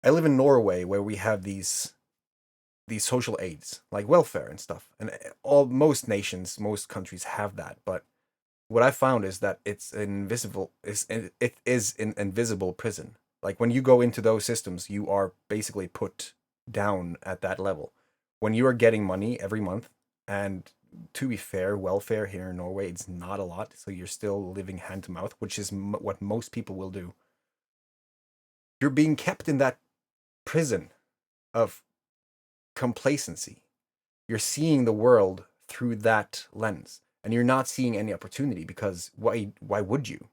I live in Norway where we have these social aids like welfare and stuff, and all most nations, most countries have that. But what I found is that it's an invisible it is an invisible prison. Like when you go into those systems, you are basically put down at that level. When you are getting money every month, and to be fair, welfare here in Norway it's not a lot, so you're still living hand to mouth, which is what most people will do. You're being kept in that prison of complacency. You're seeing the world through that lens, and you're not seeing any opportunity because why would you?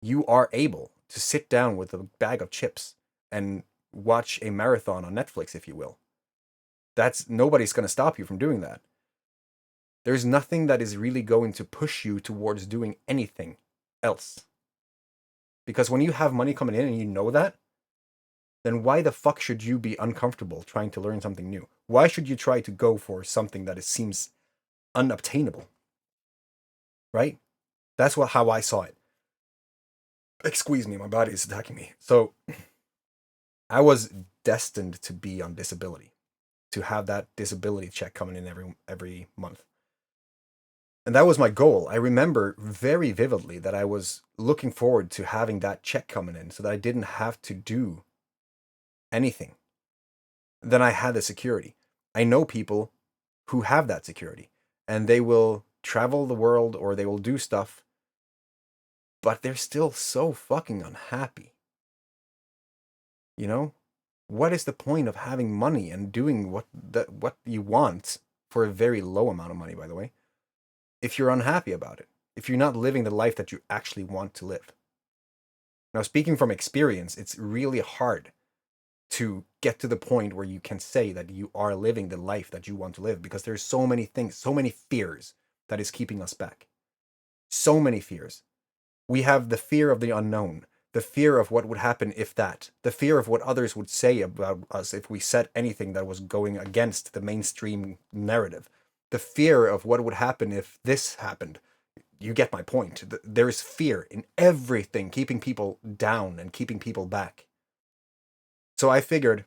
You are able to sit down with a bag of chips and watch a marathon on Netflix, if you will. That's nobody's going to stop you from doing that. There's nothing that is really going to push you towards doing anything else. Because when you have money coming in and you know that, then why the fuck should you be uncomfortable trying to learn something new? Why should you try to go for something that it seems unobtainable? Right? That's how I saw it. Excuse me, my body is attacking me. So I was destined to be on disability, to have that disability check coming in every month. And that was my goal. I remember very vividly that I was looking forward to having that check coming in so that I didn't have to do anything. Then I had the security. I know people who have that security and they will travel the world or they will do stuff, but they're still so fucking unhappy. You know? What is the point of having money and doing what you want for a very low amount of money, by the way, if you're unhappy about it? If you're not living the life that you actually want to live. Now, speaking from experience, it's really hard to get to the point where you can say that you are living the life that you want to live because there's so many things, so many fears that is keeping us back. So many fears. We have the fear of the unknown, the fear of what would happen if that, the fear of what others would say about us if we said anything that was going against the mainstream narrative, the fear of what would happen if this happened. You get my point. There is fear in everything, keeping people down and keeping people back. So I figured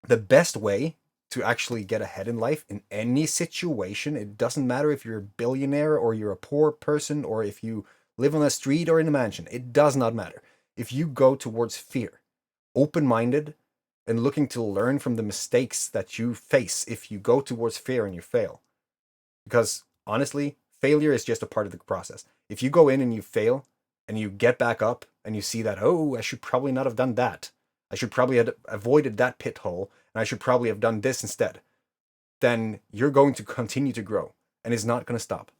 the best way to actually get ahead in life in any situation, it doesn't matter if you're a billionaire or you're a poor person or if you live on a street or in a mansion, it does not matter. If you go towards fear, open minded, and looking to learn from the mistakes that you face if you go towards fear and you fail. Because honestly, failure is just a part of the process. If you go in and you fail and you get back up and you see that, oh, I should probably not have done that. I should probably have avoided that pit hole and I should probably have done this instead. Then you're going to continue to grow and it's not going to stop.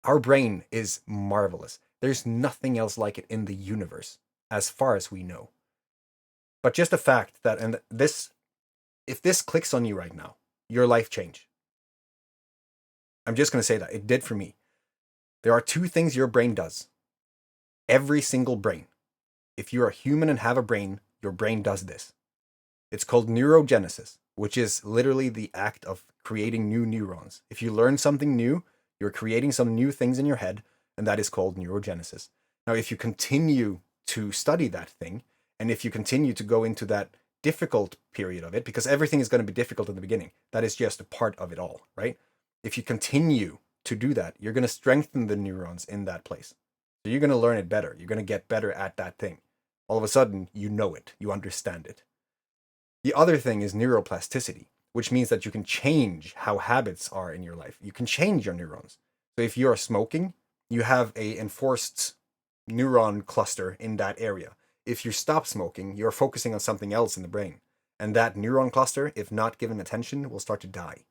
Our brain is marvelous. There's nothing else like it in the universe, as far as we know. But just the fact that, and this, if this clicks on you right now, your life change. I'm just going to say that it did for me. There are two things your brain does. Every single brain. If you're a human and have a brain, your brain does this. It's called neurogenesis, which is literally the act of creating new neurons. If you learn something new, you're creating some new things in your head, and that is called neurogenesis. Now, if you continue to study that thing, and if you continue to go into that difficult period of it, because everything is going to be difficult in the beginning, that is just a part of it all, right? If you continue to do that, you're going to strengthen the neurons in that place. So you're going to learn it better. You're going to get better at that thing. All of a sudden, you know it, you understand it. The other thing is neuroplasticity, which means that you can change how habits are in your life. You can change your neurons. So if you're smoking, you have a enforced neuron cluster in that area. If you stop smoking, you're focusing on something else in the brain. And that neuron cluster, if not given attention, will start to die.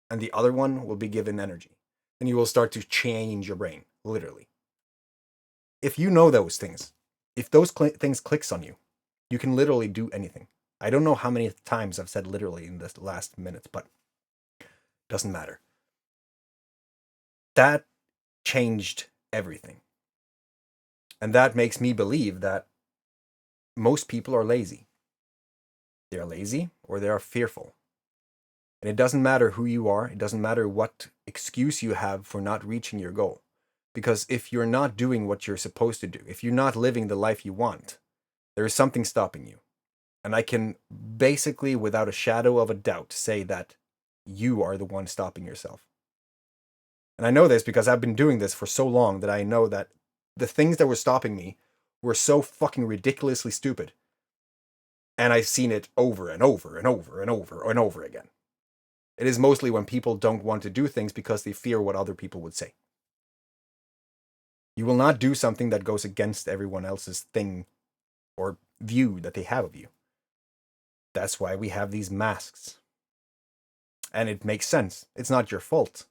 And the other one will be given energy. And you will start to change your brain, literally. If you know those things, if those things clicks on you, you can literally do anything. I don't know how many times I've said literally in this last minutes, but doesn't matter. That changed everything. And that makes me believe that most people are lazy. They are lazy or they are fearful. And it doesn't matter who you are, it doesn't matter what excuse you have for not reaching your goal. Because if you're not doing what you're supposed to do, if you're not living the life you want, there is something stopping you. And I can basically, without a shadow of a doubt, say that you are the one stopping yourself. And I know this because I've been doing this for so long that I know that the things that were stopping me were so fucking ridiculously stupid. And I've seen it over and over and over and over and over again. It is mostly when people don't want to do things because they fear what other people would say. You will not do something that goes against everyone else's thing or view that they have of you. That's why we have these masks. And it makes sense. It's not your fault.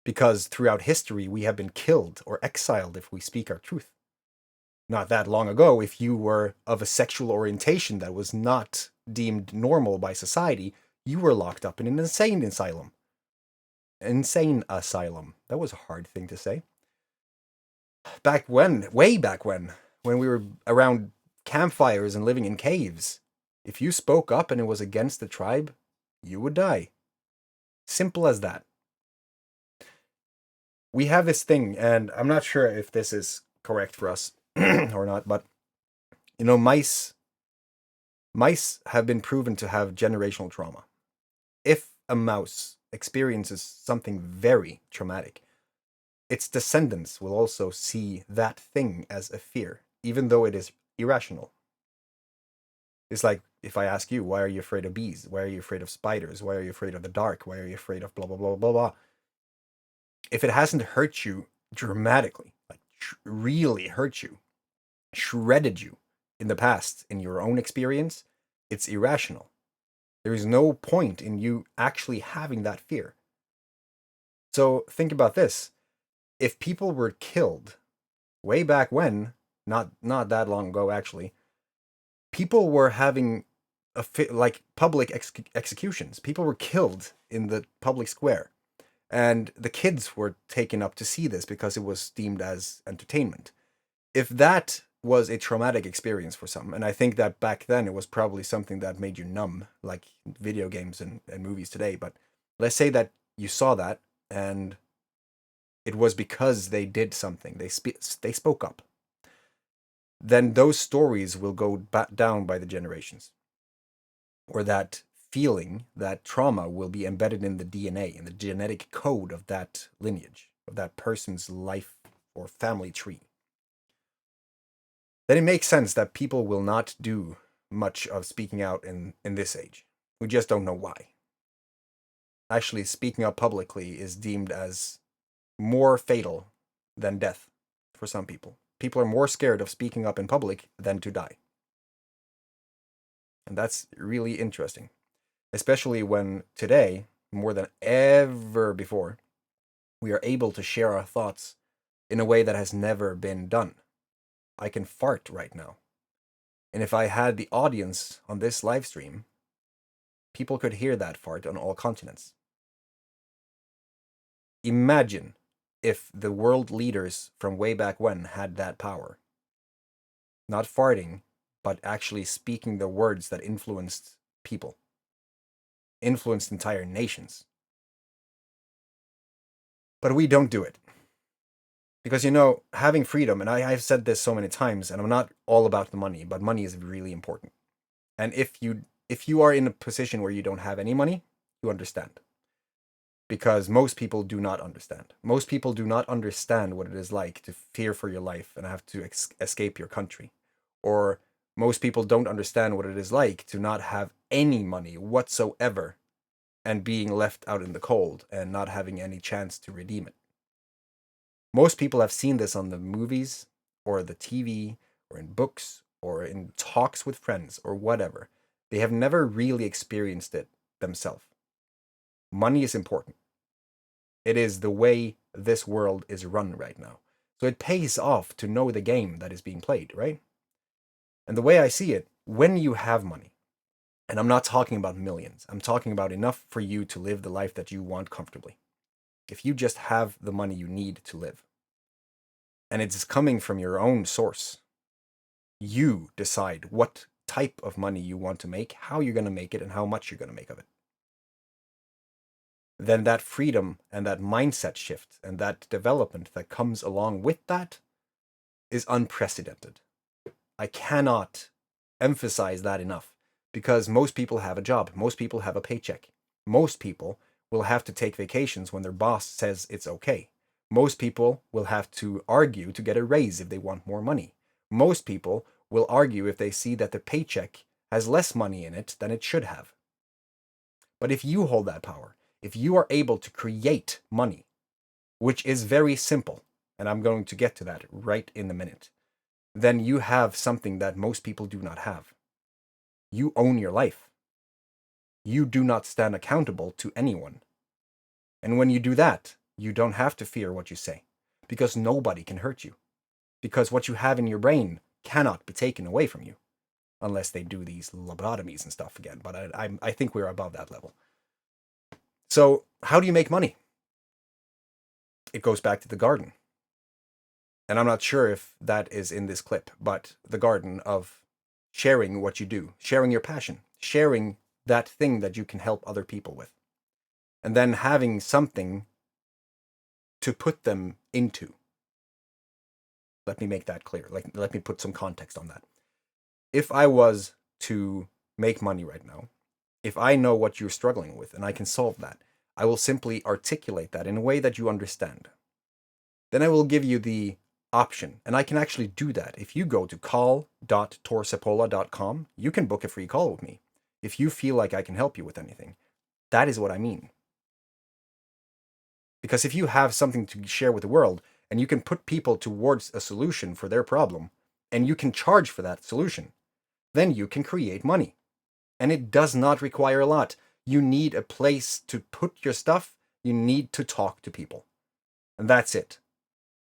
Because throughout history, we have been killed or exiled if we speak our truth. Not that long ago, if you were of a sexual orientation that was not deemed normal by society, you were locked up in an insane asylum. Insane asylum. That was a hard thing to say. Back when, way back when we were around campfires and living in caves, if you spoke up and it was against the tribe, you would die. Simple as that. We have this thing, and I'm not sure if this is correct for us or not, but mice have been proven to have generational trauma. If a mouse experiences something very traumatic, its descendants will also see that thing as a fear, even though it is irrational. It's like if I ask you, why are you afraid of bees? Why are you afraid of spiders? Why are you afraid of the dark? Why are you afraid of blah, blah, blah, blah, blah? If it hasn't hurt you dramatically, like really hurt you, shredded you in the past, in your own experience, it's irrational. There is no point in you actually having that fear. So think about this. If people were killed way back when, not that long ago actually, people were having like public executions. People were killed in the public square. And the kids were taken up to see this because it was deemed as entertainment. If that was a traumatic experience for some, and I think that back then it was probably something that made you numb, like video games and movies today, but let's say that you saw that and it was because they did something, they spoke up, then those stories will go down by the generations. Or that feeling, that trauma will be embedded in the DNA, in the genetic code of that lineage, of that person's life or family tree. Then it makes sense that people will not do much of speaking out in this age. We just don't know why. Actually, speaking up publicly is deemed as more fatal than death for some people. People are more scared of speaking up in public than to die. And that's really interesting. Especially when today, more than ever before, we are able to share our thoughts in a way that has never been done. I can fart right now. And if I had the audience on this live stream, people could hear that fart on all continents. Imagine if the world leaders from way back when had that power. Not farting, but actually speaking the words that influenced people, influenced entire nations. But we don't do it. Because, having freedom, and I've said this so many times, and I'm not all about the money, but money is really important. And if you are in a position where you don't have any money, you understand. Because most people do not understand. Most people do not understand what it is like to fear for your life and have to escape your country. Or most people don't understand what it is like to not have any money whatsoever and being left out in the cold and not having any chance to redeem it. Most people have seen this on the movies or the TV or in books or in talks with friends or whatever. They have never really experienced it themselves. Money is important. It is the way this world is run right now. So it pays off to know the game that is being played, right? And the way I see it, when you have money, and I'm not talking about millions, I'm talking about enough for you to live the life that you want comfortably. If you just have the money you need to live, and it's coming from your own source, you decide what type of money you want to make, how you're going to make it, and how much you're going to make of it. Then that freedom and that mindset shift and that development that comes along with that is unprecedented. I cannot emphasize that enough. because most people have a job. Most people have a paycheck. Most people will have to take vacations when their boss says it's okay. Most people will have to argue to get a raise if they want more money. Most people will argue if they see that their paycheck has less money in it than it should have. But if you hold that power, if you are able to create money, which is very simple, and I'm going to get to that right in a minute, then you have something that most people do not have. You own your life. You do not stand accountable to anyone. And when you do that, you don't have to fear what you say, because nobody can hurt you. Because what you have in your brain cannot be taken away from you, unless they do these lobotomies and stuff again. But I think we're above that level. So how do you make money? It goes back to the garden. And I'm not sure if that is in this clip, but the garden of sharing what you do, sharing your passion, sharing that thing that you can help other people with, and then having something to put them into. Let me make that clear. Let me put some context on that. If I was to make money right now, if I know what you're struggling with and I can solve that, I will simply articulate that in a way that you understand. Then I will give you the option, and I can actually do that. If you go to call.torsepola.com, you can book a free call with me. If you feel like I can help you with anything, that is what I mean. Because if you have something to share with the world, and you can put people towards a solution for their problem, and you can charge for that solution, then you can create money. And it does not require a lot. You need a place to put your stuff. You need to talk to people. And that's it.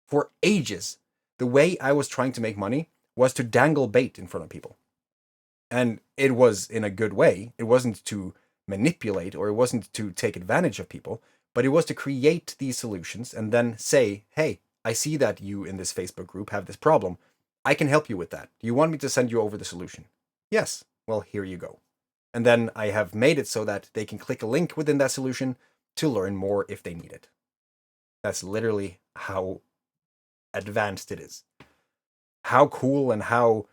For ages, the way I was trying to make money was to dangle bait in front of people. And it was in a good way. It wasn't to manipulate, or it wasn't to take advantage of people, but it was to create these solutions and then say, hey, I see that you in this Facebook group have this problem. I can help you with that. Do you want me to send you over the solution? Yes. Well, here you go. And then I have made it so that they can click a link within that solution to learn more if they need it. That's literally how advanced it is. How cool and how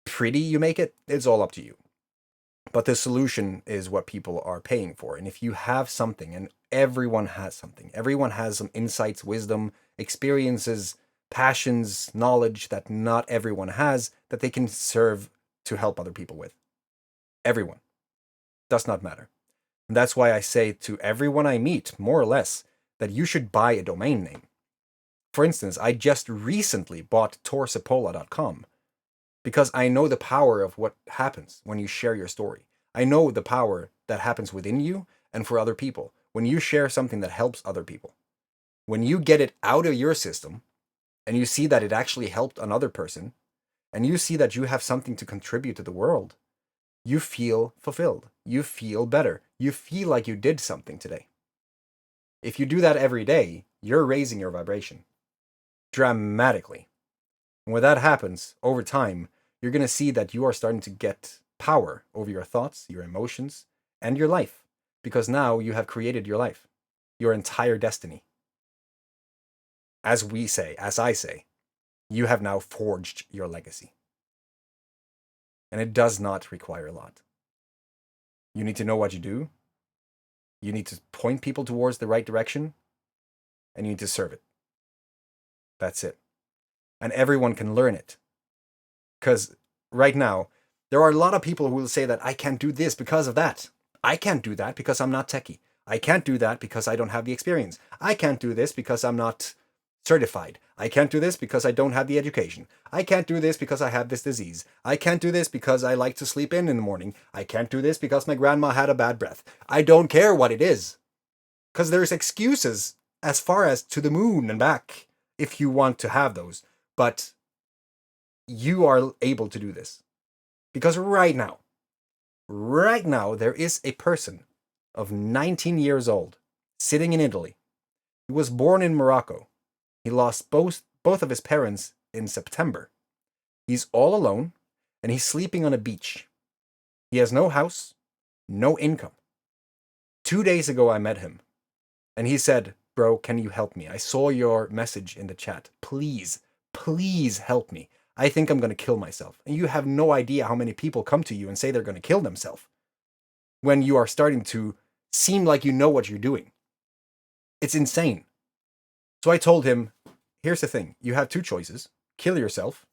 pretty you make it, it's all up to you. But the solution is what people are paying for. And if you have something, and everyone has something, everyone has some insights, wisdom, experiences, passions, knowledge that not everyone has, that they can serve to help other people with. Everyone. Does not matter. And that's why I say to everyone I meet, more or less, that you should buy a domain name. For instance, I just recently bought torsepola.com because I know the power of what happens when you share your story. I know the power that happens within you and for other people when you share something that helps other people. When you get it out of your system and you see that it actually helped another person, and you see that you have something to contribute to the world, you feel fulfilled. You feel better. You feel like you did something today. If you do that every day, you're raising your vibration dramatically. And when that happens over time, you're going to see that you are starting to get power over your thoughts, your emotions, and your life. Because now you have created your life, your entire destiny. As we say, as I say, you have now forged your legacy. And it does not require a lot. You need to know what you do. You need to point people towards the right direction. And you need to serve it. That's it. And everyone can learn it. Because right now, there are a lot of people who will say that I can't do this because of that. I can't do that because I'm not techie. I can't do that because I don't have the experience. I can't do this because I'm not certified. I can't do this because I don't have the education. I can't do this because I have this disease. I can't do this because I like to sleep in the morning. I can't do this because my grandma had a bad breath. I don't care what it is. Because there's excuses as far as to the moon and back if you want to have those. But you are able to do this. Because right now, there is a person of 19 years old sitting in Italy. He was born in Morocco. He lost both of his parents in September. He's all alone, and he's sleeping on a beach. He has no house, no income. 2 days ago, I met him, and he said, bro, can you help me? I saw your message in the chat. Please, please help me. I think I'm going to kill myself. And you have no idea how many people come to you and say they're going to kill themselves when you are starting to seem like you know what you're doing. It's insane. So I told him, here's the thing. You have two choices. Kill yourself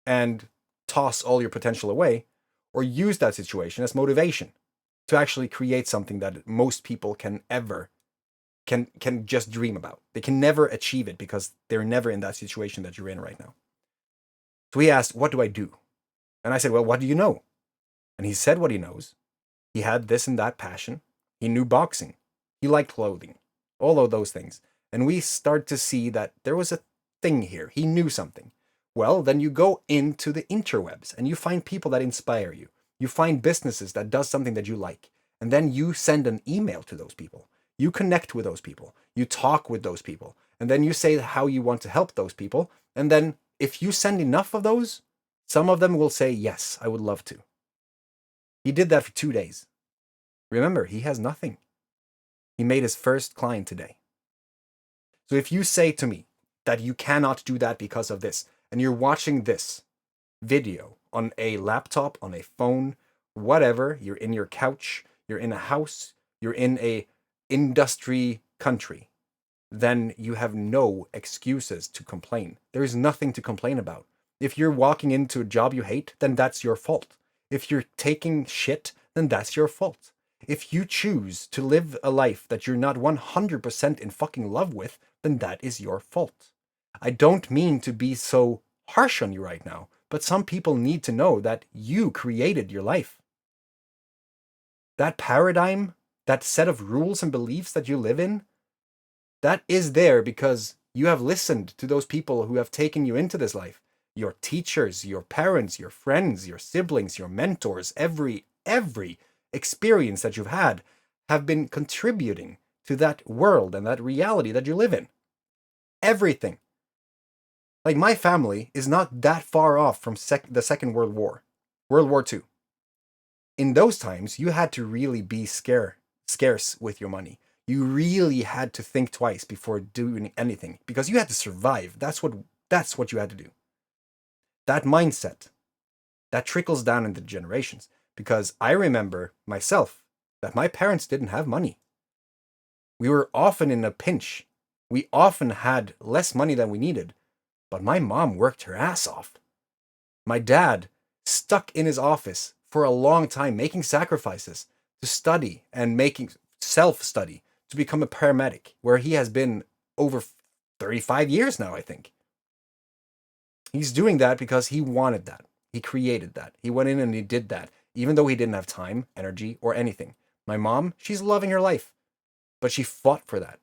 and toss all your potential away, or use that situation as motivation to actually create something that most people can just dream about. They can never achieve it because they're never in that situation that you're in right now. So he asked, what do I do? And I said, well, what do you know? And he said what he knows. He had this and that passion. He knew boxing. He liked clothing. All of those things. And we start to see that there was a thing here. He knew something. Well, then you go into the interwebs and you find people that inspire you. You find businesses that does something that you like. And then you send an email to those people. You connect with those people. You talk with those people. And then you say how you want to help those people. And then if you send enough of those, some of them will say, yes, I would love to. He did that for 2 days. Remember, he has nothing. He made his first client today. So if you say to me that you cannot do that because of this, and you're watching this video on a laptop, on a phone, whatever, you're in your couch, you're in a house, you're in a industry country, then you have no excuses to complain. There is nothing to complain about. If you're walking into a job you hate, then that's your fault. If you're taking shit, then that's your fault. If you choose to live a life that you're not 100% in fucking love with, then that is your fault. I don't mean to be so harsh on you right now, but some people need to know that you created your life. That paradigm, that set of rules and beliefs that you live in, that is there because you have listened to those people who have taken you into this life. Your teachers, your parents, your friends, your siblings, your mentors, every experience that you've had have been contributing to that world and that reality that you live in. Everything. Like my family is not that far off from the Second World War, World War II. In those times, you had to really be scarce with your money. You really had to think twice before doing anything because you had to survive. That's what you had to do. That mindset, that trickles down into the generations. Because I remember myself that my parents didn't have money. We were often in a pinch. We often had less money than we needed. But my mom worked her ass off. My dad stuck in his office for a long time, making sacrifices to study and making self-study to become a paramedic, where he has been over 35 years now, I think. He's doing that because he wanted that. He created that. He went in and he did that, even though he didn't have time, energy, or anything. My mom, she's loving her life, but she fought for that.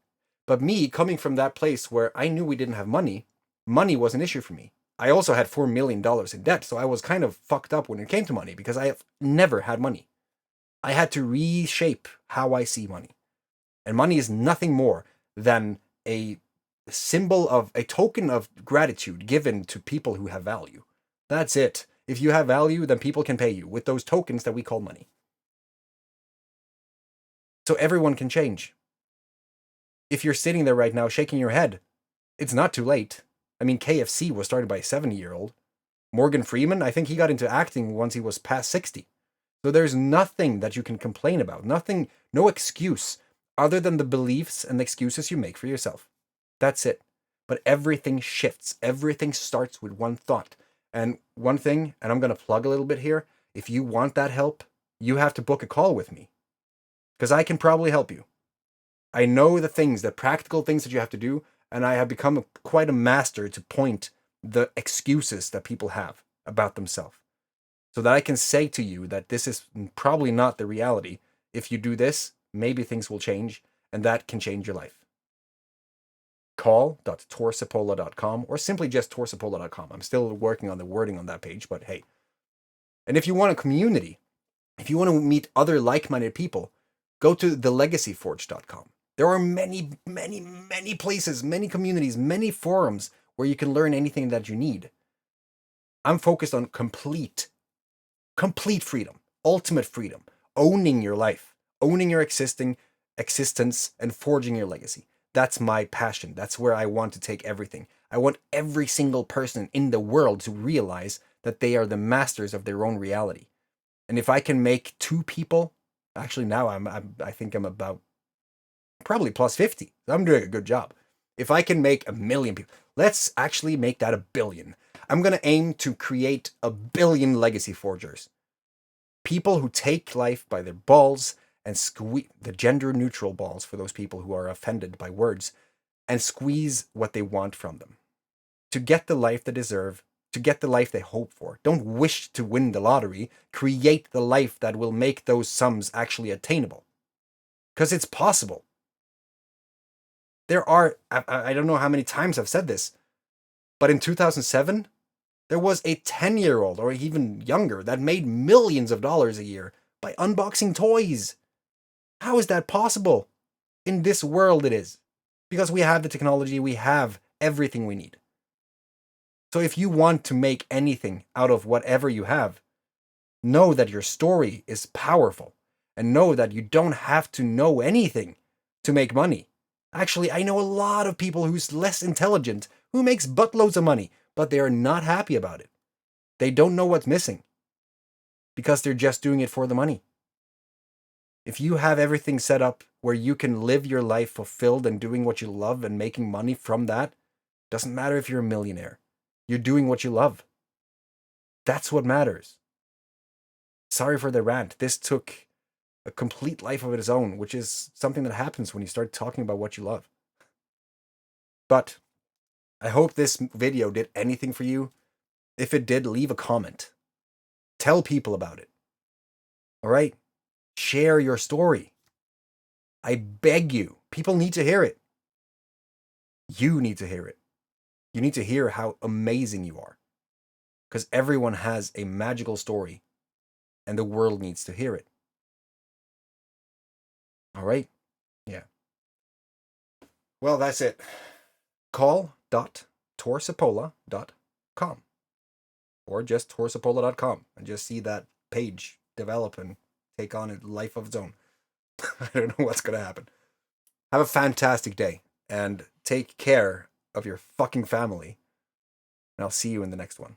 But me, coming from that place where I knew we didn't have money was an issue for me. I also had $4 million in debt, so I was kind of fucked up when it came to money because I have never had money. I had to reshape how I see money. And money is nothing more than a symbol of a token of gratitude given to people who have value. That's it. If you have value, then people can pay you with those tokens that we call money. So everyone can change. If you're sitting there right now shaking your head, it's not too late. I mean, KFC was started by a 70-year-old. Morgan Freeman, I think he got into acting once he was past 60. So there's nothing that you can complain about. Nothing, no excuse other than the beliefs and excuses you make for yourself. That's it. But everything shifts. Everything starts with one thought. And one thing, and I'm going to plug a little bit here, if you want that help, you have to book a call with me. Because I can probably help you. I know the things, the practical things that you have to do, and I have become quite a master to point the excuses that people have about themselves. So that I can say to you that this is probably not the reality. If you do this, maybe things will change, and that can change your life. Call.torsapola.com or simply just torsapola.com. I'm still working on the wording on that page, but hey. And if you want a community, if you want to meet other like-minded people, go to thelegacyforge.com. There are many, many, many places, many communities, many forums where you can learn anything that you need. I'm focused on complete freedom, ultimate freedom, owning your life, owning your existence, and forging your legacy. That's my passion. That's where I want to take everything. I want every single person in the world to realize that they are the masters of their own reality. And if I can make 2 people, actually now I think I'm about probably plus 50. I'm doing a good job. If I can make 1,000,000 people, let's actually make that 1,000,000,000. I'm going to aim to create 1,000,000,000 legacy forgers. People who take life by their balls and squeeze the gender neutral balls for those people who are offended by words and squeeze what they want from them to get the life they deserve, to get the life they hope for. Don't wish to win the lottery. Create the life that will make those sums actually attainable. Because it's possible. There are, I don't know how many times I've said this, but in 2007, there was a 10-year-old or even younger that made millions of dollars a year by unboxing toys. How is that possible? In this world, it is. Because we have the technology, we have everything we need. So if you want to make anything out of whatever you have, know that your story is powerful and know that you don't have to know anything to make money. Actually, I know a lot of people who's less intelligent who makes buttloads of money, but they are not happy about it. They don't know what's missing because they're just doing it for the money. If you have everything set up where you can live your life fulfilled and doing what you love and making money from that, doesn't matter if you're a millionaire. You're doing what you love. That's what matters. Sorry for the rant. This took a complete life of its own, which is something that happens when you start talking about what you love. But I hope this video did anything for you. If it did, leave a comment. Tell people about it. All right? Share your story. I beg you. People need to hear it. You need to hear it. You need to hear how amazing you are. Because everyone has a magical story, and the world needs to hear it. All right? Yeah. Well, that's it. Call.torsapola.com or just torsapola.com and just see that page develop and take on a life of its own. I don't know what's going to happen. Have a fantastic day and take care of your fucking family. And I'll see you in the next one.